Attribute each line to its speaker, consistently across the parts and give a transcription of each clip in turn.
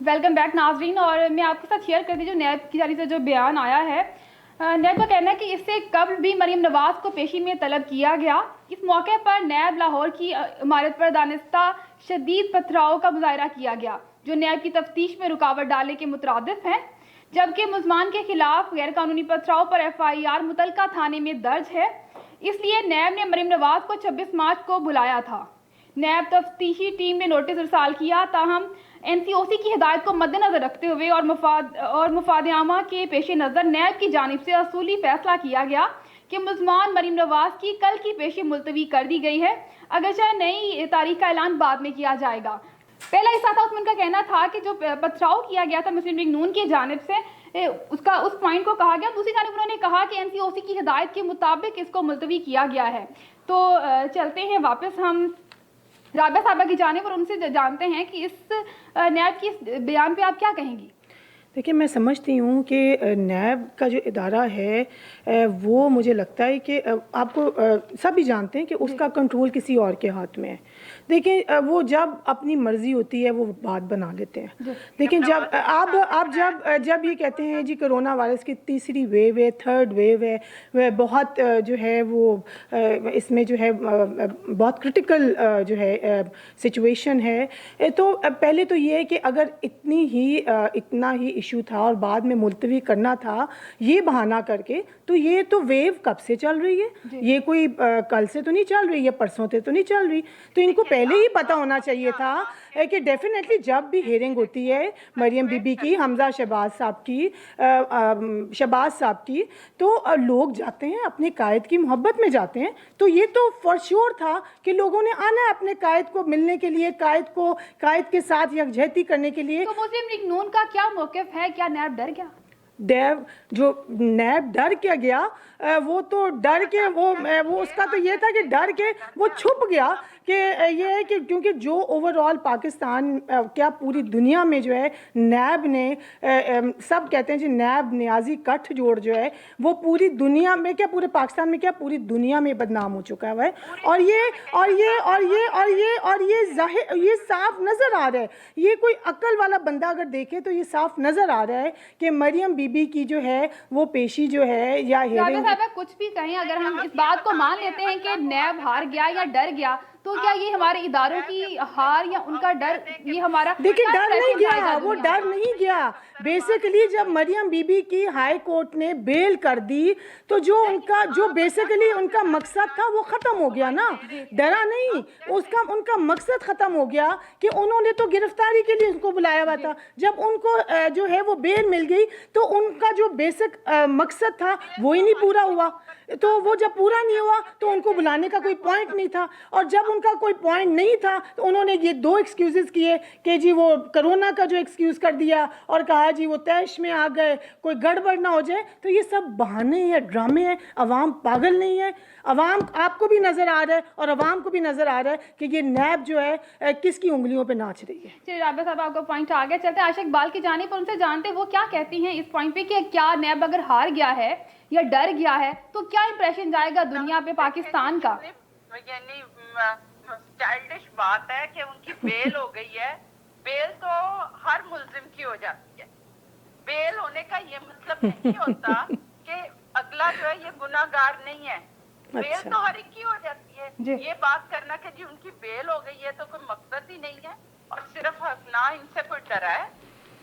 Speaker 1: Welcome back नाजरीन। और मैं आपके साथ शेयर करती जो नैब की जानिब से जो बयान आया है, नैब का कहना है कि इससे कब्ल भी मरीम नवाज को पेशी में तलब किया गया। इस मौके पर नैब लाहौर की इमारत पर दानिस्ता शदीद पथराव का मुजाहरा किया गया, जो नैब की तफ्तीश में रुकावट डालने के मुतरादिफ हैं। जबकि मुलजमान के खिलाफ गैर कानूनी पथराव पर FIR मुतलका थाने में दर्ज है। इसलिए नैब ने मरीम नवाज को 26 मार्च को बुलाया था। नैब तफ्तीशी टीम ने नोटिस इरसाल किया, ताहम NCOC की हिदायत को मद्देनजर रखते हुए और मुफादनामा के पेश नज़र नैब की जानिब से असूली फैसला किया गया कि मुलजमान मरीम नवाज की कल की पेशी मुलतवी कर दी गई है, अगरचे नई तारीख का ऐलान बाद में किया जाएगा। पहला हिस्सा था उसमें उनका कहना था कि जो पथराव किया गया था मुस्लिम लीग नून की जानिब से उसका उस पॉइंट को कहा गया। दूसरी जानिब उन्होंने कहा कि NCOC की हिदायत के मुताबिक इसको मुलतवी किया गया है। तो चलते हैं वापस हम राबिया साहबा की जानिब और उनसे जानते हैं कि इस नैब की इस बयान पे आप क्या कहेंगी।
Speaker 2: देखिए, मैं समझती हूँ कि नैब का जो इदारा है वो मुझे लगता है कि आपको सभी जानते हैं कि उसका कंट्रोल किसी और के हाथ में है। देखिए, वो जब अपनी मर्ज़ी होती है वो बात बना लेते हैं। देखिए, जब आप जब ये कहते हैं जी कोरोना वायरस की तीसरी वेव है, थर्ड वेव है, वह बहुत जो है वो इसमें जो है बहुत क्रिटिकल जो है सिचुएशन है। तो पहले तो ये है कि अगर इतना ही इशू था और बाद में मुलतवी करना था ये बहाना करके, तो ये तो वेव कब से चल रही है, ये कोई कल से तो नहीं चल रही है, परसों से तो नहीं चल रही। तो इनको पहले ही पता होना चाहिए था कि डेफिनेटली जब भी हेयरिंग होती है मरियम बीबी की, हमजा शहबाज साहब की, तो लोग जाते हैं अपने कायद की मोहब्बत में जाते हैं। तो ये तो फॉर श्योर था कि लोगों ने आना है अपने कायद को मिलने के लिए, कायद के साथ यकजहती करने के लिए।
Speaker 1: तो मुस्लिम लीग नून का क्या मौक़िफ़ है? क्या नैब डर गया?
Speaker 2: नैब डर क्या गया? वो तो डर के वो उसका तो ये था कि डर के वो छुप गया कि ये है कि क्योंकि जो ओवरऑल पाकिस्तान क्या पूरी दुनिया में जो है नैब ने सब कहते हैं जी नैब नियाजी कठ जोड़ जो है वो पूरी दुनिया में क्या पूरे पाकिस्तान में क्या पूरी दुनिया में बदनाम हो चुका है। और ये जाहिर ये साफ नज़र आ रहा है। ये कोई अक्ल वाला बंदा अगर देखे तो ये साफ नज़र आ रहा है कि मरियम बीबी की जो है वो पेशी जो है या हेयरिंग,
Speaker 1: कुछ भी कहें, अगर हम इस बात को मान लेते हैं कि नैब हार गया या डर गया, तो क्या ये हमारे इदारों की हार या उनका डर, ये हमारा
Speaker 2: देखिए डर नहीं गया, वो डर नहीं गया। बेसिकली जब मरियम बीबी की हाई कोर्ट ने बेल कर दी तो जो बेसिकली उनका मकसद था वो ख़त्म हो गया ना, डरा नहीं, उनका मकसद ख़त्म हो गया कि उन्होंने तो गिरफ्तारी के लिए उनको बुलाया हुआ था। जब उनको जो है वो बेल मिल गई तो उनका जो बेसिक मकसद था वो ही नहीं पूरा हुआ। तो वो जब पूरा नहीं हुआ तो उनको बुलाने का कोई पॉइंट नहीं था, और जब उनका कोई पॉइंट नहीं था तो उन्होंने ये दो एक्सक्यूज़ेस किए कि जी वो कोरोना का जो एक्सक्यूज़ कर दिया और कहा जी वो तैश में आ गए, कोई गड़बड़ ना हो जाए। तो ये सब बहाने हैं, ड्रामे हैं। अवाम पागल नहीं है, अवाम आपको भी नज़र आ रहा है और अवाम को भी नज़र आ रहा है कि ये नैब जो है किसकी उंगलियों पर नाच रही है।
Speaker 1: चलिए राबिया साहब, आपका पॉइंट आ गया। चलते आयशा इकबाल की जानिब पर, उनसे जानते वो क्या कहती हैं इस पॉइंट पे कि क्या नैब अगर हार गया है या डर गया है तो क्या इंप्रेशन जाएगा दुनिया पे पाकिस्तान का?
Speaker 3: यानी चाइल्डिश बात है कि उनकी बेल हो गई है। बेल तो हर मुल्जिम की हो जाती है। बेल होने का ये मतलब नहीं होता कि अगला जो है ये गुनाहगार नहीं है। बेल तो हर एक की हो जाती है। ये बात करना कि जी उनकी बेल हो गई है तो कोई मकसद ही नहीं है, और सिर्फ ना इनसे कोई डरा है,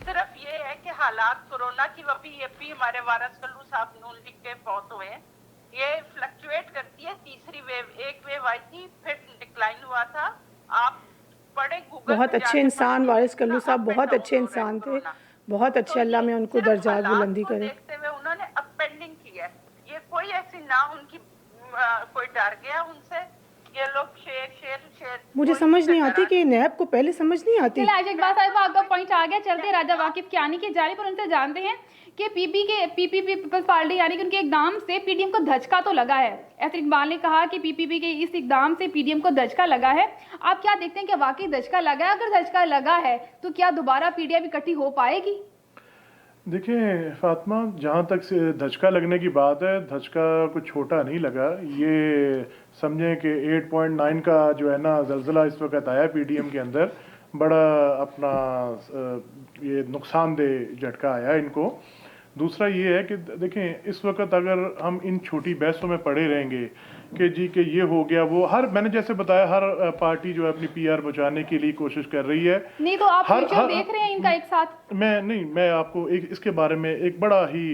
Speaker 3: सिर्फ ये है कि हालात कोरोना की अभी हमारे वारिस कल्लू साहब नून लीग के फौत हुए, ये फ्लक्चुएट करती है। तीसरी वेव, एक वेव आई थी फिर डिक्लाइन हुआ था। आप पढ़े गूगल,
Speaker 2: बहुत अच्छे इंसान वारिस कल्लू साहब, बहुत अच्छे इंसान थे, बहुत अच्छे। अल्लाह में उनको दर्जात बुलंदी करे।
Speaker 3: देखते हुए उन्होंने अपेंडिंग की है। ये कोई ऐसी ना उनकी कोई डर गया उनसे। ये लोग शेर
Speaker 2: मुझे समझ नहीं आती कि नैब को पहले समझ नहीं आती।
Speaker 1: चलिए एक बात आपका पॉइंट आ गया। चलते राजा वाकिफ कियानी की जानिब पर, उनसे जानते हैं कि पीपीपी पीपल्स पार्टी यानी कि उनके इकदाम से PDM को धचका तो लगा है। ऐसे इकबाल ने कहा कि PPP के इस इकदाम से PDM को धचका लगा है। आप क्या देखते हैं कि वाकई धचका लगा है? अगर धचका लगा है तो क्या दोबारा PDM इकट्ठी हो पाएगी?
Speaker 4: देखिए फातिमा, जहाँ तक से धचका लगने की बात है, धचका कुछ छोटा नहीं लगा। ये समझें कि 8.9 का जो है ना ज़लज़ला इस वक्त आया PDM के अंदर, बड़ा अपना ये नुकसानदेह झटका आया इनको। दूसरा ये है कि देखें, इस वक्त अगर हम इन छोटी बहसों में पड़े रहेंगे कि जी कि ये हो गया वो, हर मैंने जैसे बताया हर पार्टी जो है अपनी पीआर बचाने के लिए कोशिश कर रही है।
Speaker 1: नहीं तो आप फ्यूचर देख रहे हैं इनका एक साथ?
Speaker 4: मैं आपको एक इसके बारे में एक बड़ा ही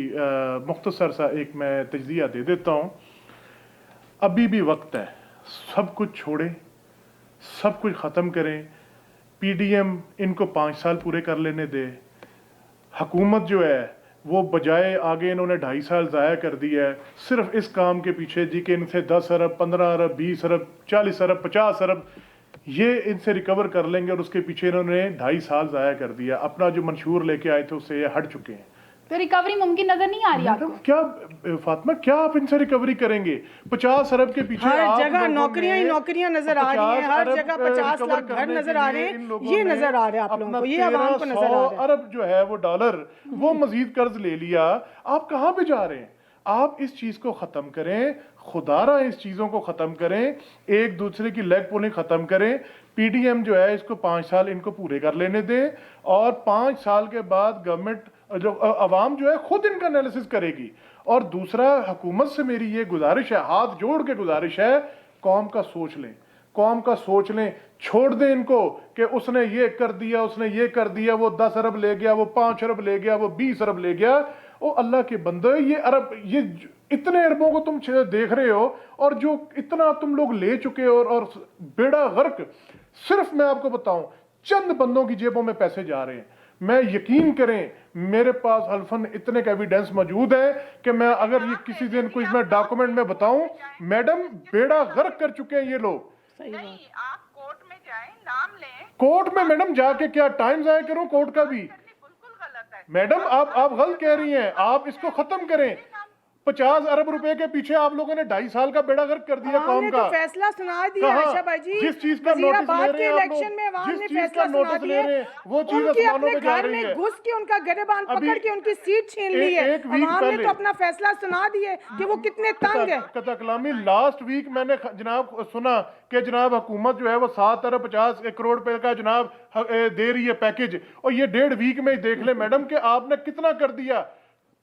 Speaker 4: मुख्तसर सा एक मैं तजज़िया दे देता हूँ। अभी भी वक्त है, सब कुछ छोड़ें, सब कुछ ख़त्म करें। पीडीएम इनको 5 साल पूरे कर लेने दे। हुकूमत जो है वो बजाय आगे इन्होंने 2.5 साल ज़ाया कर दिया है सिर्फ इस काम के पीछे जी कि इनसे 10 अरब 15 अरब 20 अरब 40 अरब 50 अरब ये इनसे रिकवर कर लेंगे, और उसके पीछे इन्होंने 2.5 साल ज़ाया कर दिया। अपना जो मंशूर लेके आए थे उससे ये हट चुके हैं।
Speaker 1: तो रिकवरी मुमकिन नजर नहीं आ रही आपको?
Speaker 4: क्या फातिमा, क्या आप इनसे रिकवरी करेंगे? 50 अरब के पीछे
Speaker 2: हर जगह नौकरियां ही नौकरियां नजर आ रही हैं, हर जगह 50 लाख घर नजर आ रहे हैं। ये नजर आ रहा है आप लोगों को, ये आवाम को नजर आ रहा है।
Speaker 4: अरब जो है वो डॉलर वो मजीद कर्ज ले लिया। आप कहाँ पे जा रहे हैं? आप इस चीज को खत्म करें, खुदारा इस चीजों को खत्म करें, एक दूसरे की लेग पुलिंग खत्म करें। पीडीएम जो है इसको 5 साल इनको पूरे कर लेने दें, और 5 साल के बाद गवर्नमेंट जो अवाम जो है खुद इनका एनालिसिस करेगी। और दूसरा, हुकूमत से मेरी ये गुजारिश है, हाथ जोड़ के गुजारिश है, कौम का सोच लें, कौम का सोच लें। छोड़ दें इनको कि उसने ये कर दिया, उसने ये कर दिया, वो 10 अरब ले गया, वो 5 अरब ले गया, वो 20 अरब ले गया। ओ अल्लाह के बंदे, ये अरब, ये इतने अरबों को तुम देख रहे हो, और जो इतना तुम लोग ले चुके हो, और बेड़ा गर्क। सिर्फ मैं आपको बताऊं, चंद बंदों की जेबों में पैसे जा रहे हैं। मैं यकीन करें, मेरे पास अल्फन इतने का एविडेंस मौजूद है कि मैं अगर ये किसी दिन कुछ मैं डॉक्यूमेंट में बताऊं, मैडम बेड़ा गर्क कर चुके हैं ये लोग।
Speaker 3: नहीं, आप कोर्ट में जाएं, नाम लें।
Speaker 4: कोर्ट में मैडम जाके क्या टाइम जाया करूं? कोर्ट का भी
Speaker 3: बिल्कुल गलत है
Speaker 4: मैडम, आप गलत कह रही हैं। आप इसको खत्म करें। 50 अरब रुपए के पीछे आप लोगों ने 2.5 साल का बेड़ा गर्क कर दिया कौम का।
Speaker 2: तो फैसला सुना दिया
Speaker 4: कहाँ?
Speaker 2: आयशा भाई जी,
Speaker 4: जिस चीज का नोटिस ले रहे हैं आप लोग,
Speaker 2: इलेक्शन में आवाम
Speaker 4: जिस
Speaker 2: ने
Speaker 4: चीज
Speaker 2: फैसला
Speaker 4: का
Speaker 2: सुना
Speaker 4: नोटिस
Speaker 2: दिया,
Speaker 4: ले रहे हैं वो चीज
Speaker 2: उनकी
Speaker 4: आसमानों
Speaker 2: अपने
Speaker 4: पे जा
Speaker 2: घर
Speaker 4: रही है।
Speaker 2: में घुस के उनका गिरबान पकड़ के उनकी सीट छीन ली है।
Speaker 4: एक वीक
Speaker 2: आवाम ने
Speaker 4: पहले
Speaker 2: तो अपना फैसला सुना दिया कि वो कितने तंग है।
Speaker 4: कता कलामी लास्ट वीक मैंने जनाब सुना कि जनाब हुकूमत जो है वो 7 अरब 50 करोड़ रुपए का जनाब दे रही है पैकेज, और ये 1.5 वीक में ही देख ले मैडम कि आपने कितना कर दिया।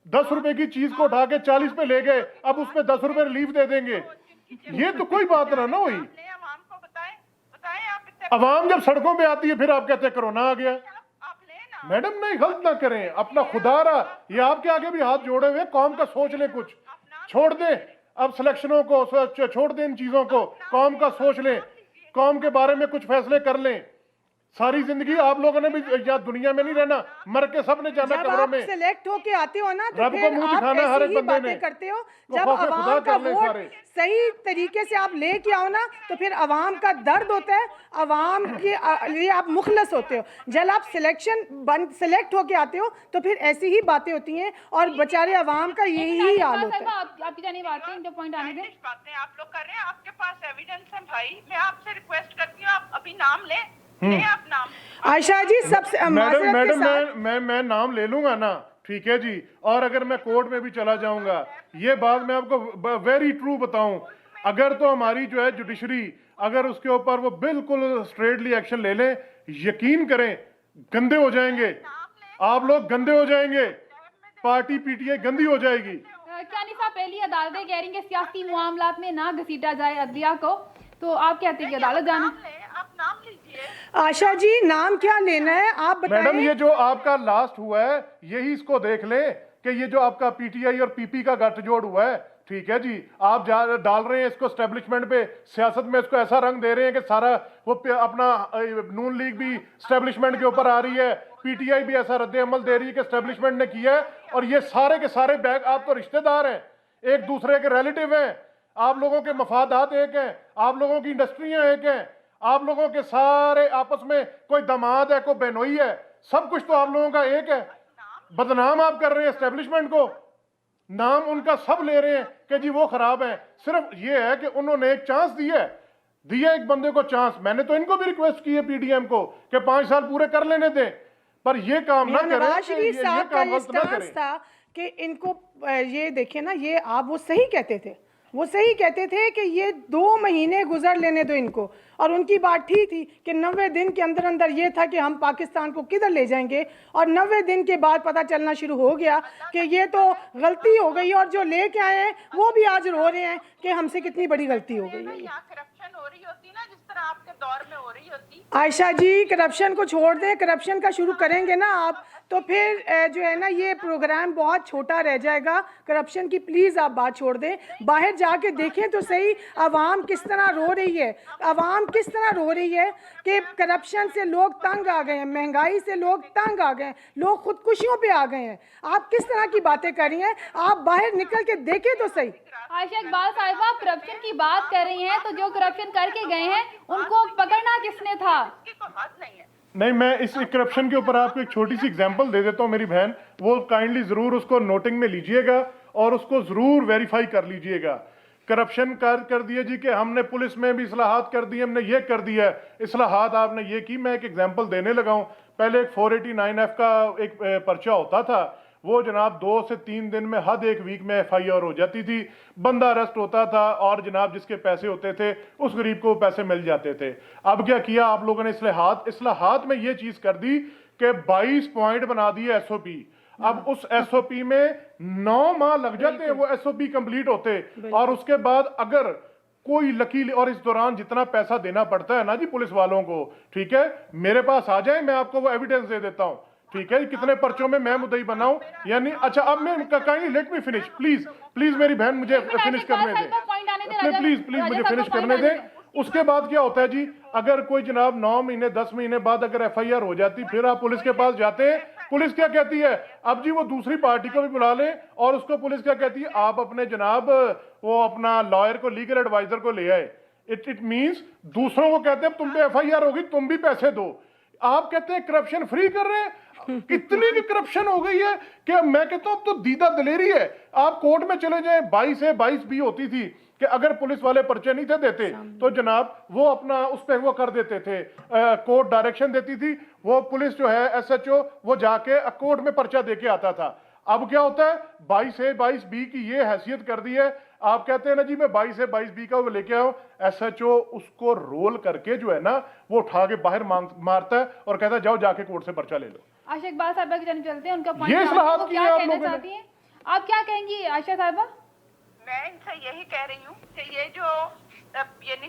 Speaker 4: 10 रुपए की चीज को उठा के 40 पे ले गए, अब उसमें 10 रुपए रिलीफ दे देंगे। ये तो कोई बात ना हुई।
Speaker 3: आवाम को बताएं, बताएं आप इतने
Speaker 4: अवाम जब सड़कों पे आती है फिर आप कहते हैं कोरोना आ गया।
Speaker 3: आप लें ना।
Speaker 4: मैडम नहीं, गलत ना करें, अपना खुदारा ये आपके आगे भी हाथ जोड़े हुए, कौम का सोच लें, कुछ छोड़ दें अब सिलेक्शनों को, छोड़ दें इन चीजों को, कौम का सोच लें, कौम के बारे में कुछ फैसले कर लें। सारी जिंदगी आप लोगों ने भी या दुनिया में नहीं रहना, मर के सब ने जाना
Speaker 2: जब
Speaker 4: कब्रों
Speaker 2: आप
Speaker 4: में।
Speaker 2: सिलेक्ट होके आते हो ना तो
Speaker 4: रब को
Speaker 2: फिर
Speaker 4: मुंह
Speaker 2: आप
Speaker 4: दिखाना हर
Speaker 2: ऐसी
Speaker 4: एक
Speaker 2: ही
Speaker 4: बंदे ने।
Speaker 2: बातें करते हो।
Speaker 4: वो
Speaker 2: जब
Speaker 4: खौफ खुदा
Speaker 2: आवाम का
Speaker 4: कर ले
Speaker 2: वोट
Speaker 4: सारे।
Speaker 2: सही तरीके से आप लेके आओ ना तो फिर आवाम का दर्द होता है, आवाम के लिए आप मुखलस होते हो। जब आप सिलेक्ट होके आते हो तो फिर ऐसी ही बातें होती हैं, और बेचारे आवाम का यही हाल होता है।
Speaker 1: आपकी जानी बातें जो पॉइंट आने दें।
Speaker 3: Childish बातें आप लोग कर रहे हैं, आपके पास एविडेंस है भाई। मैं आपसे रिक्वेस्ट करती हूँ, आप अभी नाम लें, लें आप नाम।
Speaker 2: आयशा जी सबसे
Speaker 4: मैडम
Speaker 2: माजरत के
Speaker 4: मैडम
Speaker 2: साथ
Speaker 4: मैं नाम ले लूंगा ना, ठीक है जी, और अगर मैं कोर्ट में भी चला जाऊंगा, ये बात मैं आपको वेरी ट्रू बताऊं, अगर तो हमारी जो है जुडिशरी अगर उसके ऊपर वो बिल्कुल स्ट्रेटली एक्शन ले लें, यकीन करें गंदे हो जाएंगे आप लोग, गंदे हो जाएंगे, पार्टी पीटीआई गंदी हो जाएगी।
Speaker 1: चानी साहब, पहली अदालतें कह रही हैं कि सियासी मामलात में ना घसीटा जाए अदलिया को, तो आप कहते हैं कि अदालत जाना।
Speaker 3: आप नाम लीजिए।
Speaker 2: आशा जी नाम क्या लेना है आप बताएं।
Speaker 4: मैडम ये जो आपका लास्ट हुआ है यही इसको देख लें कि ये जो आपका पीटीआई और पीपी का गठजोड़ हुआ है, ठीक है जी, आप डाल रहे हैं इसको स्टैब्लिशमेंट पे, सियासत में इसको ऐसा रंग दे रहे हैं कि सारा वो अपना नून लीग भी स्टैब्लिशमेंट के ऊपर आ रही है, पीटीआई भी ऐसा रद्द अमल दे रही है कि स्टैब्लिशमेंट ने किया है, और ये सारे के सारे बैग, आप तो रिश्तेदार हैं, एक दूसरे के रिलेटिव हैं, आप लोगों के मफादात एक हैं, आप लोगों की इंडस्ट्रियां एक हैं, आप लोगों के सारे आपस में कोई दमाद है, कोई बहनोई है, सब कुछ तो आप लोगों का एक है। बदनाम आप कर रहे हैं एस्टेब्लिशमेंट को, नाम उनका सब ले रहे हैं कि जी वो खराब है। सिर्फ ये है कि उन्होंने एक चांस दिया एक बंदे को चांस। मैंने तो इनको भी रिक्वेस्ट की है पीडीएम को कि 5 साल पूरे कर लेने दें, पर ये काम ना करें,
Speaker 2: नवाज शरीफ
Speaker 4: ये
Speaker 2: साहब का
Speaker 4: काम
Speaker 2: ये
Speaker 4: गलत ना
Speaker 2: स्टांस
Speaker 4: करें।
Speaker 2: था कि इनको ये देखिए ना, ये आप वो सही कहते थे, वो सही कहते थे कि ये 2 महीने गुजर लेने दो इनको, और उनकी बात ठीक थी कि 90 दिन के अंदर अंदर ये था कि हम पाकिस्तान को किधर ले जाएंगे, और 90 दिन के बाद पता चलना शुरू हो गया कि ये तो गलती हो गई, और जो लेके आए हैं वो भी आज रो रहे हैं कि हमसे कितनी बड़ी गलती हो गई है।
Speaker 3: यहाँ करप्शन हो रही होती ना, जिस तरह आपके दौर में हो रही होती।
Speaker 2: आयशा जी, करप्शन को छोड़ दें, करप्शन का शुरू करेंगे ना आप तो फिर जो है ना ये प्रोग्राम बहुत छोटा रह जाएगा। करप्शन की प्लीज़ आप बात छोड़ दें, बाहर जाके देखें तो सही आवाम किस तरह रो रही है, आवाम किस तरह रो रही है कि करप्शन से लोग तंग आ गए हैं, महंगाई से लोग तंग आ गए हैं, लोग खुदकुशियों पे आ गए हैं। आप किस तरह की बातें कर रही हैं, आप बाहर निकल के देखें तो सही।
Speaker 1: आयशा इकबाल साहिबा, आप करप्शन की बात कर रही हैं, तो जो करप्शन करके गए हैं उनको पकड़ना किसने था?
Speaker 3: इसकी कोई हद नहीं है।
Speaker 4: नहीं, मैं इस करप्शन के ऊपर आपको एक छोटी सी एग्जांपल दे देता हूं मेरी बहन, वो काइंडली जरूर उसको नोटिंग में लीजिएगा और उसको जरूर वेरीफाई कर लीजिएगा। करप्शन कर दिया जी कि हमने पुलिस में भी इस्लाहात कर दी, हमने ये कर दिया है, इस्लाहात आपने ये की। मैं एक एग्जांपल देने लगा हूं। पहले एक 489F का एक पर्चा होता था, वो जनाब 2 से 3 दिन में, हद 1 वीक में FIR हो जाती थी, बंदा अरेस्ट होता था और जनाब जिसके पैसे होते थे उस गरीब को पैसे मिल जाते थे। अब क्या किया आप लोगों ने, इस्लाहात में ये चीज कर दी कि 22 पॉइंट बना दिए SOP। अब उस SOP में 9 माह लग जाते हैं वो SOP कंप्लीट होते, और उसके बाद अगर कोई लकीर, और इस दौरान जितना पैसा देना पड़ता है ना जी पुलिस वालों को, ठीक है, मेरे पास आ जाए, मैं आपको वो एविडेंस दे देता हूं, ठीक है, कितने पर्चों में मैं मुद्दई बनाऊं। यानी अच्छा, अब मैं kindly let me finish, please मेरी बहन मुझे फिनिश करने दें, प्लीज मुझे फिनिश करने दें। उसके बाद क्या होता है जी, अगर कोई जनाब 9 महीने 10 महीने बाद अगर FIR हो जाती, फिर आप पुलिस के पास जाते हैं, पुलिस क्या कहती है, अब जी वो दूसरी पार्टी को भी बुला ले, और उसको पुलिस क्या कहती है, आप अपने जनाब वो अपना लॉयर को, लीगल एडवाइजर को ले आए। इट मींस दूसरों को कहते हैं तुम पे FIR होगी, तुम भी पैसे दो। आप कहते हैं करप्शन फ्री कर रहे हैं। इतनी भी करप्शन हो गई है कि मैं कहता हूं अब तो दीदा दलेरी है। आप कोर्ट में चले जाएं, 22 भी होती थी कि अगर पुलिस वाले पर्चे नहीं थे देते तो जनाब वो अपना उस पर वो कर देते थे, कोर्ट डायरेक्शन देती थी, वो पुलिस जो है SHO वो जाके कोर्ट में पर्चा देके आता था। अब क्या होता है, 22A-22B की ये हैसियत कर दी है। आप कहते हैं ना जी मैं 22A-22B का वो लेके आऊं, SHO उसको रोल करके जो है ना वो उठा के बाहर मारता है और कहता है जाओ जाके कोर्ट से पर्चा ले लो।
Speaker 1: आयशा इकबाल साहिबा की जानिब चलते हैं, उनका
Speaker 4: ये
Speaker 1: पॉइंट
Speaker 4: इस्लाहात
Speaker 1: वो
Speaker 4: किए
Speaker 1: क्या
Speaker 4: आप
Speaker 1: कहना
Speaker 4: लोगों ने।
Speaker 1: चाहती हैं? आप क्या कहेंगी आयशा साहिबा?
Speaker 3: मैं इनसे यही कह रही हूँ कि ये जो यानी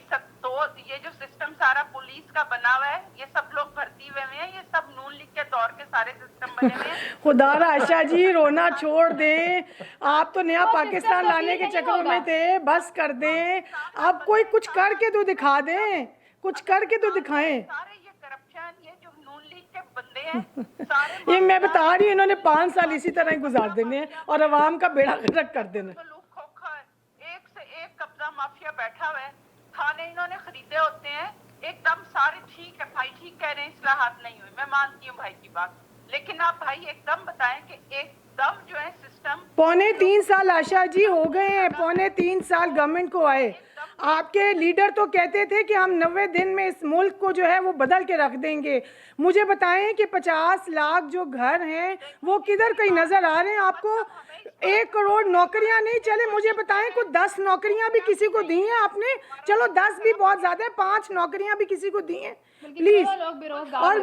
Speaker 3: ये जो सिस्टम सारा पुलिस का बना हुआ है, ये सब लोग भर्ती हुए हैं, ये सब नून लीग के दौर के सारे सिस्टम बने हुए हैं।
Speaker 2: खुदारा आयशा जी रोना छोड़ दें, आप तो नया पाकिस्तान लाने के चक्कर में थे, बस कर दें। आप कोई कुछ करके तो दिखा दें, कुछ करके तो दिखाएं।
Speaker 3: सारे ये करप्शन, ये जो नून लीग के बंदे हैं सारे,
Speaker 2: ये मैं बता रही हूँ, इन्होंने 5 साल इसी तरह ही गुजार देने हैं और अवाम का बेड़ा गर्क कर देना।
Speaker 3: लूक खोखा, एक से एक कब्जा माफिया बैठा हुआ है, थाने इन्होंने खरीदे होते हैं। एकदम सारे ठीक है भाई, ठीक कह रहे हैं, इस्लाहात नहीं हुई, मैं मानती हूँ भाई की बात, लेकिन आप भाई एकदम बताएं कि एकदम जो है सिस्टम
Speaker 2: 3.25 साल आशा जी हो गए हैं, 3.25 साल गवर्नमेंट को आए। आपके लीडर तो कहते थे कि हम 90 दिन में इस मुल्क को जो है वो बदल के रख देंगे। मुझे बताएं कि 50 लाख जो घर हैं वो किधर कहीं नजर आ रहे हैं आपको? 1 करोड़ नौकरियां नहीं चले, मुझे बताएं कुछ 10 नौकरियां भी किसी को दी हैं आपने? चलो 10 भी बहुत ज्यादा है, 5 नौकरियां भी किसी को दी हैं प्लीज। और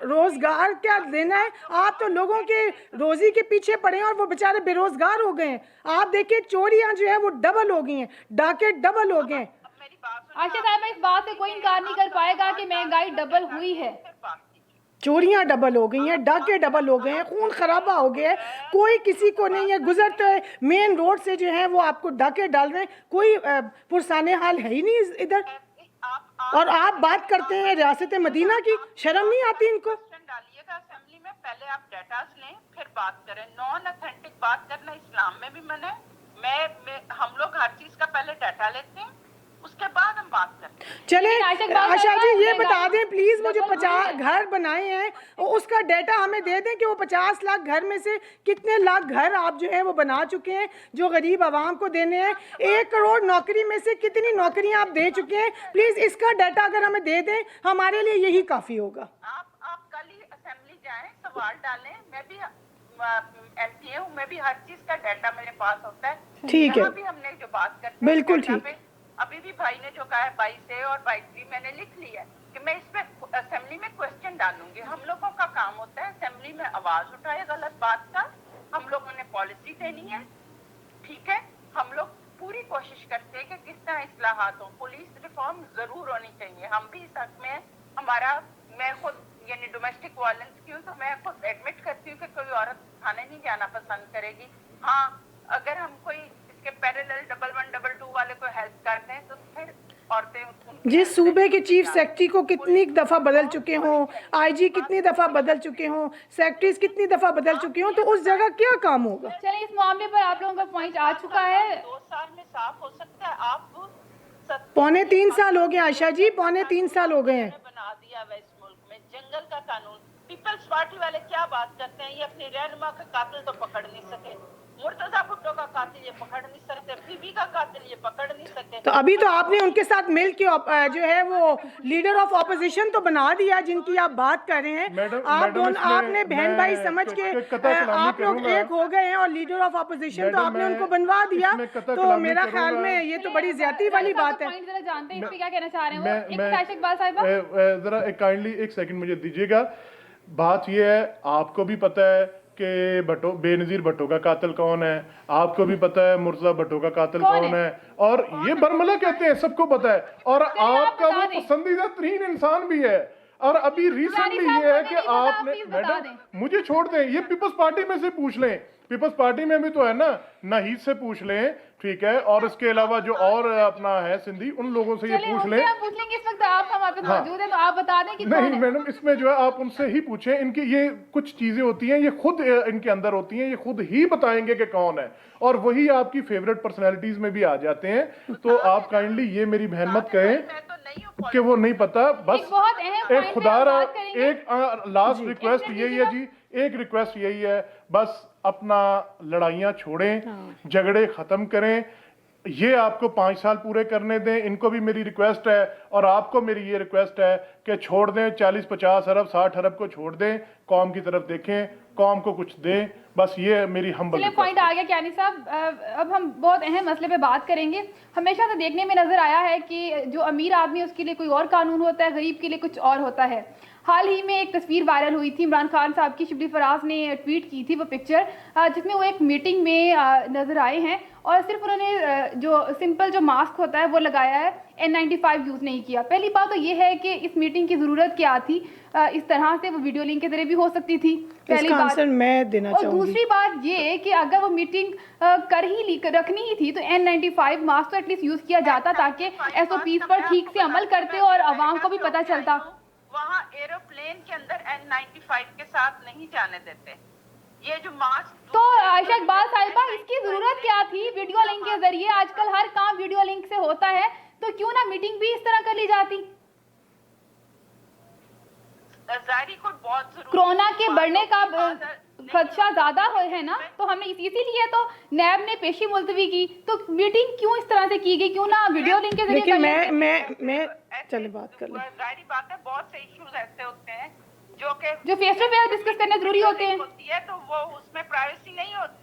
Speaker 2: रोजगार क्या देना है? आप तो लोगों के रोजी के पीछे पड़े हैं और वो बेचारे बेरोजगार हो गए हैं। आप देखिए चोरियां जो है वो डबल हो गई हैं, डाके डबल हो गए हैं।
Speaker 3: मेरी बात
Speaker 1: आयशा साहिबा, इस बात से कोई इनकार नहीं कर पाएगा कि महंगाई डबल हुई है।
Speaker 2: चोरियां डबल हो गई हैं, डाके डबल हो गए हैं, खून खराबा हो गया है, कोई किसी को नहीं है। गुजरते मेन रोड से जो है वो आपको डाके डाल रहे हैं, कोई पुरसाने हाल है ही नहीं इधर। और आप बात करते हैं रियासत मदीना की, शर्म नहीं आती इनको?
Speaker 3: डालिएगा असेंबली में, पहले आप डाटास लें फिर बात करें। नॉन ऑथेंटिक बात करना इस्लाम में भी मना है। हम लोग हर चीज का पहले डाटा लेते हैं, उसके बाद हम बात करते हैं।
Speaker 2: चले आशा जी ये बता दें प्लीज, वो जो
Speaker 1: डबल
Speaker 2: 50 घर बनाए हैं उसका डाटा हमें दे दें कि वो 50 लाख घर में से कितने लाख घर आप जो है वो बना चुके हैं जो गरीब आवाम को देने हैं। 1 करोड़ नौकरी में से कितनी नौकरियां आप दे चुके हैं? प्लीज इसका डाटा अगर हमें दे दें, हमारे लिए यही काफी होगा।
Speaker 3: आप कल ही असेंबली जाएं, सवाल डालें, मैं भी एमपीए हूँ, मैं भी हर चीज का डाटा मेरे पास होता है।
Speaker 2: ठीक है।
Speaker 3: यहाँ भी हमने जो बात करते हैं
Speaker 2: बिल्कुल
Speaker 3: डाटा
Speaker 2: ठीक।
Speaker 3: पे, अभी भी भाई ने जो कहा है 22A और 22B मैंने लिख लिया है कि मैं इस पे असेंबली में क्वेश्चन डालूंगी। हम लोगों का काम होता है असेंबली में आवाज उठाए गलत बात का, हम लोगों ने पॉलिसी देनी है, ठीक है। हम लोग पूरी कोशिश करते हैं कि किस तरह इस्लाहात हो, पुलिस रिफॉर्म जरूर होनी चाहिए, हम भी इस हक में हमारा, मैं खुद यानी डोमेस्टिक वायलेंस की हूँ तो मैं खुद एडमिट करती हूँ कि कोई औरत थाने नहीं जाना पसंद करेगी। हाँ, अगर हम कोई इसके पैरेलल 1112 वाले को हेल्प करते हैं तो फिर औरतें
Speaker 2: जिस सूबे के चीफ सेक्रेटरी को कितनी दफ़ा बदल चुके हों, आईजी कितनी दफ़ा बदल चुके हों, सेक्रेटरीज कितनी दफ़ा बदल चुके हों, तो उस जगह क्या काम होगा?
Speaker 1: चलिए, इस मामले पर आप लोगों का पॉइंट आ चुका है।
Speaker 3: 2 साल में साफ हो सकता है। आप
Speaker 2: पौने 3 साल हो गए आयशा जी, पौने 3 साल हो गए हैं।
Speaker 3: बना दिया हुआ इस मुल्क में जंगल का कानून। पीपल्स पार्टी वाले क्या बात करते हैं, ये अपनी रहनुमा का कातिल तो पकड़ नहीं सके, मुर्तजा भुट्टो का कातिल ये पकड़ नहीं सकते, बीबी का कातिल ये पकड़ नहीं सके।
Speaker 2: तो अभी तो आपने उनके साथ मिल के जो है वो लीडर ऑफ ऑपोजिशन तो बना दिया जिनकी आप बात कर रहे हैं। आप दोनों, आपने बहन भाई समझ के आप लोग एक हो गए हैं और लीडर ऑफ ऑपोजिशन तो आपने उनको बनवा दिया। तो मेरा ख्याल में ये तो बड़ी ज्यादती वाली बात है।
Speaker 1: पॉइंट जरा जानते हैं, इस पे क्या कहना चाह रहे हैं वो। एक मिनट आयशा इकबाल साहिबा,
Speaker 4: जरा एक काइंडली एक सेकंड मुझे दीजिएगा। बात ये है, आपको भी पता है कि बेनजीर भट्टो का कातिल कौन है, आपको भी पता है मुर्तजा भट्टो का कातिल कौन है, और ये बरमला कहते हैं, सबको पता है, और आपका वो पसंदीदा तरीन इंसान भी है। और अभी रिसेंटली ये है कि आपने, मैडम मुझे छोड़ दें, ये पीपल्स पार्टी में से पूछ लें, पीपल्स पार्टी में भी तो है ना, नाहीद से पूछ लें, ठीक है, और इसके अलावा जो और अपना है सिंधी, उन लोगों से ये पूछ लें।
Speaker 1: हम पूछ लेंगे, इस वक्त आप हमारे पास मौजूद हैं तो आप बता दें कि कौन
Speaker 4: नहीं
Speaker 1: है।
Speaker 4: मैडम, इसमें जो है आप उनसे ही पूछें, इनकी ये कुछ चीजें होती हैं, ये खुद इनके अंदर होती हैं, ये खुद ही बताएंगे कि कौन है, और वही आपकी फेवरेट पर्सनैलिटीज में भी आ जाते हैं। तो आप काइंडली ये मेरी बहन मत कहें कि वो नहीं पता। बस
Speaker 1: बहुत अहम
Speaker 4: एक
Speaker 1: पॉइंट
Speaker 4: खुदारा,
Speaker 1: है, बात करेंगे।
Speaker 4: एक लास्ट रिक्वेस्ट यही है जी, एक रिक्वेस्ट यही है, बस अपना लड़ाइयाँ छोड़ें, झगड़े खत्म करें। ये आपको 5 साल पूरे करने दें, इनको भी मेरी रिक्वेस्ट है, और आपको मेरी ये रिक्वेस्ट है कि छोड़ दें 40-50 अरब 60 अरब को छोड़ दें, कौम की तरफ देखें, कौम को कुछ दें। बस ये मेरी हम्बल
Speaker 1: चलिए, पॉइंट आ गया क्यानी साहब। अब हम बहुत अहम मसले पे बात करेंगे। हमेशा से देखने में नजर आया है कि जो अमीर आदमी है उसके लिए कोई और कानून होता है, गरीब के लिए कुछ और होता है। हाल ही में एक तस्वीर वायरल हुई थी, इमरान खान साहब की, शिबली फराज ने ट्वीट की थी वो पिक्चर, जिसमें वो एक मीटिंग में नजर आए हैं और सिर्फ उन्होंने जो सिंपल जो मास्क होता है वो लगाया है, N95 यूज़ नहीं किया। पहली बात तो ये है कि इस मीटिंग की ज़रूरत क्या थी, इस तरह से वो वीडियो लिंक के जरिए भी हो सकती थी, पहली
Speaker 2: इसका
Speaker 1: बात।
Speaker 2: आंसर मैं देना
Speaker 1: और
Speaker 2: चाहूंगी।
Speaker 1: दूसरी बात ये कि अगर वो मीटिंग रखनी ही थी तो N95 मास्क तो एटलीस्ट यूज़ किया जाता, ताकि SOPs पर ठीक से अमल करते और आवाम को भी पता चलता।
Speaker 3: वहाँ एरोप्लेन के अंदर N95 के साथ नहीं जाने देते। ये जो मास्क,
Speaker 1: तो आयशा इकबाल साहिबा, इसकी जरूरत क्या थी वीडियो लिंक के जरिए? आजकल हर काम वीडियो लिंक से होता है, तो क्यों ना मीटिंग भी इस तरह कर ली जाती?
Speaker 3: जारी को बहुत जरूरी,
Speaker 1: कोरोना के बढ़ने का खदशा ज्यादा है ना, तो हमने इसीलिए तो नैब ने पेशी मुलतवी की। तो मीटिंग क्यों इस तरह से की गई, क्यों ना वीडियो लिंक के जरिए?
Speaker 2: देखिए, मैं चले बात कर लें।
Speaker 3: जारी बात है, बहुत से इश्यूज ऐसे होते हैं जो
Speaker 1: फेस टू फेस डिस्कस करने जरूरी होते हैं,
Speaker 3: तो वो उसमें प्राइवेसी नहीं होती।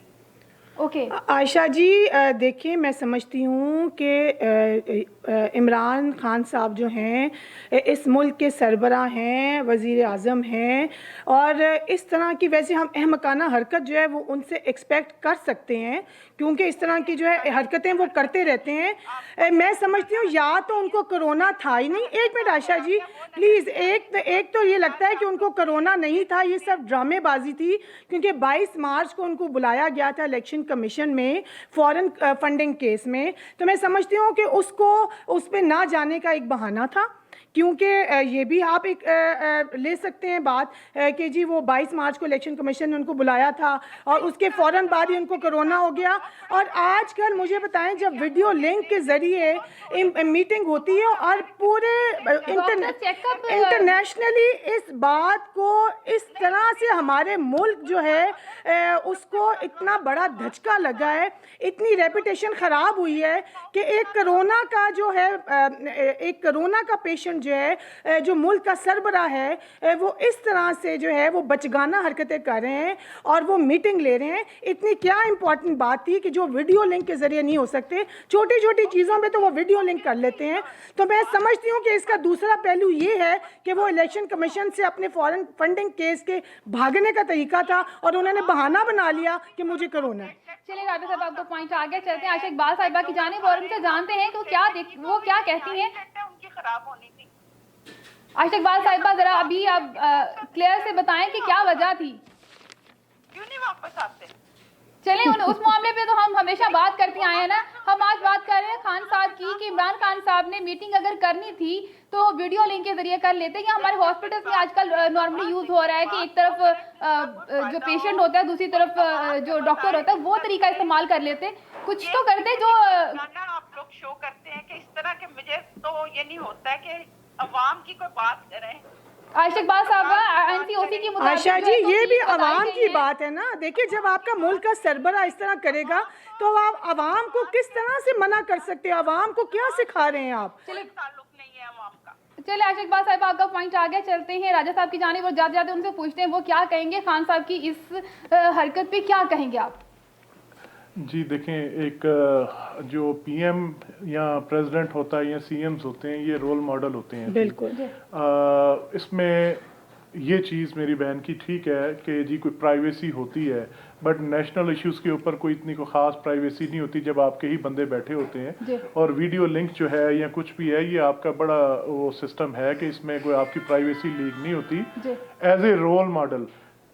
Speaker 1: ओके
Speaker 2: आयशा जी, देखिए, मैं समझती हूँ कि इमरान खान साहब जो हैं इस मुल्क के सरबरा हैं, वज़ीर आज़म हैं, और इस तरह की वैसे हम अहमकाना हरकत जो है वो उनसे एक्सपेक्ट कर सकते हैं, क्योंकि इस तरह की जो है हरकतें वो करते रहते हैं। मैं समझती हूँ या तो उनको कोरोना था ही नहीं। एक मिनट आयशा जी प्लीज़, एक तो ये लगता है कि उनको कोरोना नहीं था, ये सब ड्रामेबाजी थी, क्योंकि 22 मार्च को उनको बुलाया गया था इलेक्शन कमीशन में फॉरेन फंडिंग केस में। तो मैं समझती हूँ कि उसको उस पे ना जाने का एक बहाना था, क्योंकि ये भी आप एक ले सकते हैं बात कि जी वो 22 मार्च को इलेक्शन कमीशन ने उनको बुलाया था और उसके फ़ौरन बाद ही उनको कोरोना हो गया। और आजकल मुझे बताएं, जब वीडियो लिंक के ज़रिए मीटिंग होती है और पूरे इंटरनेशनली इस बात को इस तरह से हमारे मुल्क जो है उसको इतना बड़ा धचका लगा है, इतनी रेपुटेशन ख़राब हुई है कि एक कोरोना का जो है एक कोरोना का पेशेंट कमीशन जो है जो मुल्क का सरबरा है वो इस तरह से जो है वो बचगाना हरकतें कर रहे हैं और वो मीटिंग ले रहे हैं। इतनी क्या इंपॉर्टेंट बात थी कि जो वीडियो लिंक के ज़रिए नहीं हो सकते, छोटी छोटी चीज़ों में तो वो वीडियो लिंक कर लेते हैं। तो मैं समझती हूँ कि इसका दूसरा पहलू ये है कि वो इलेक्शन कमीशन से अपने फॉरेन फंडिंग केस के भागने का तरीका था और उन्होंने बहाना बना लिया कि मुझे कोरोना है।
Speaker 1: चलिए राबिया साहब, आपको पॉइंट आगे चलते हैं आयशा इकबाल साहिबा की जानिब और उनसे जानते हैं कि वो क्या कहती हैं।
Speaker 3: उनकी खराब होनी थी।
Speaker 1: आयशा इकबाल साहिबा, जरा अभी आप क्लियर से बताएं कि क्या वजह थी।
Speaker 3: क्यों नहीं वापस आते?
Speaker 1: चलिए उस मामले पे तो हम हमेशा बात करते आए हैं ना। हम आज बात कर रहे हैं खान साहब की कि इमरान खान साहब ने मीटिंग अगर करनी थी तो वीडियो लिंक के जरिए कर लेते। या हमारे हॉस्पिटल्स में आजकल नॉर्मली यूज हो रहा है कि एक तरफ जो पेशेंट होता है, दूसरी तरफ जो डॉक्टर होता है, वो तरीका इस्तेमाल कर लेते। कुछ तो करते जो
Speaker 3: आप लोग शो करते हैं कि इस तरह के, मुझे तो ये नहीं होता है कि अवाम की कोई बात करें।
Speaker 1: आयशा इकबाल साहब एनसीओसी की मुताबिक
Speaker 2: आयशा जी,
Speaker 1: जो है
Speaker 2: ये भी
Speaker 1: बताई
Speaker 2: आवाम
Speaker 1: गई
Speaker 2: की
Speaker 1: है।
Speaker 2: बात है ना। देखिए, जब आपका मुल्क का सरबरा इस तरह करेगा तो आप आवाम को किस तरह से मना कर सकते हैं? आवाम को क्या सिखा रहे हैं आप?
Speaker 3: कोई ताल्लुक नहीं है अवाम का।
Speaker 1: चलिए आयशा इकबाल साहब, आपका पॉइंट आगे चलते हैं राजा साहब की जानिब और जाते जाते उनसे पूछते हैं वो क्या कहेंगे खान साहब की इस हरकत पे, क्या कहेंगे आप?
Speaker 4: जी देखें, एक जो पीएम या प्रेसिडेंट होता है या सीएम्स होते हैं, ये रोल मॉडल होते हैं।
Speaker 2: बिल्कुल।
Speaker 4: इसमें ये चीज़ मेरी बहन की ठीक है कि जी कोई प्राइवेसी होती है, बट नेशनल इश्यूज़ के ऊपर कोई इतनी कोई ख़ास प्राइवेसी नहीं होती जब आपके ही बंदे बैठे होते हैं। और वीडियो लिंक जो है या कुछ भी है, ये आपका बड़ा वो सिस्टम है कि इसमें कोई आपकी प्राइवेसी लीक नहीं होती। As a role model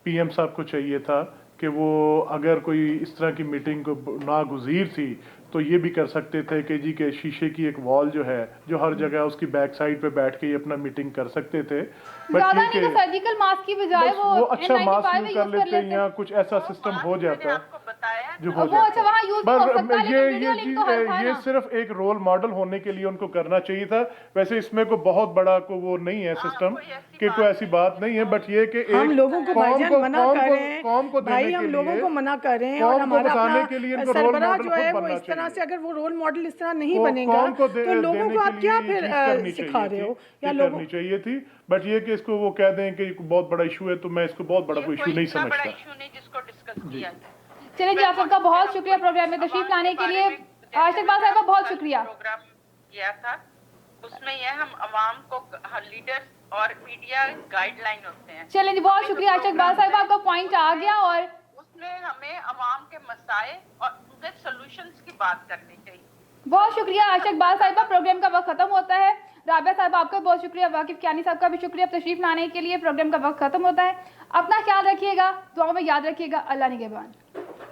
Speaker 4: PM साहब को चाहिए था कि वो अगर कोई इस तरह की मीटिंग को नागुज़ीर थी तो ये भी कर सकते थे कि जी के शीशे की एक वॉल जो है जो हर जगह उसकी बैक साइड पे बैठ के ये अपना मीटिंग कर सकते थे।
Speaker 1: ज्यादा नहीं तो सर्जिकल मास्क की बजाय वो
Speaker 4: अच्छा मास्क
Speaker 1: N95
Speaker 4: यूज कर लेते या कुछ ऐसा सिस्टम हो जाता
Speaker 3: आपको बताया
Speaker 4: जो हो
Speaker 1: वो अच्छा
Speaker 4: जाता।
Speaker 1: वहाँ यूज हो सकता है, लेकिन वीडियो लिंक तो हर था
Speaker 4: ये
Speaker 1: ना।
Speaker 4: सिर्फ एक रोल मॉडल होने के लिए उनको करना चाहिए था। वैसे इसमें कोई बहुत बड़ा को वो नहीं है सिस्टम कि कोई ऐसी बात नहीं है, बट ये कि
Speaker 2: हम लोगों को भाईजान मना कर रहे हैं,
Speaker 4: कौम को
Speaker 2: भाई हम लोगों को मना कर रहे हैं और हमारा
Speaker 4: बताने के लिए
Speaker 2: अपना
Speaker 4: इनको रोल
Speaker 2: सरबराह
Speaker 4: मॉडल
Speaker 2: जो है
Speaker 4: खुद
Speaker 2: वो
Speaker 4: बनना
Speaker 2: इस तरह से,
Speaker 4: चाहिए।
Speaker 2: अगर वो रोल मॉडल इस तरह नहीं
Speaker 4: वो
Speaker 2: बनेगा
Speaker 4: कौम को
Speaker 2: तो लोगों को आप क्या फिर सिखा रहे हो? या लोगों
Speaker 4: करनी चाहिए थी, बट ये कि इसको वो कह दें कि बहुत बड़ा इशू है, तो मैं इसको बहुत बड़ा कोई इशू नहीं
Speaker 3: इतना बड़ा
Speaker 4: समझता।
Speaker 3: इशू नहीं जिसको डिस्कस किया जाए।
Speaker 1: चलिए जी, आप सबका बहुत शुक्रिया प्रोग्राम में तशरीफ लाने के लिए। आयशा इकबाल साहब का बहुत शुक्रिया।
Speaker 3: प्रोग्राम किया था उसमें ये हम अवाम को लीडर्स और मीडिया गाइडलाइन होते हैं।
Speaker 1: चलिए जी, बहुत शुक्रिया आयशा इकबाल साहब, आपका पॉइंट आ गया और
Speaker 3: उसमें हमें अवाम के मसाए और उनके सॉल्यूशंस की बात करनी चाहिए।
Speaker 1: बहुत शुक्रिया आयशा इकबाल साहिबा। प्रोग्राम का वक्त खत्म होता है। राबिया साहब आपका बहुत शुक्रिया, वाकिफ कियानी साहब का भी शुक्रिया तशरीफ लाने के लिए। प्रोग्राम का वक्त खत्म होता है। अपना ख्याल रखिएगा, दुआ में याद रखिएगा। अल्लाह निगहबान।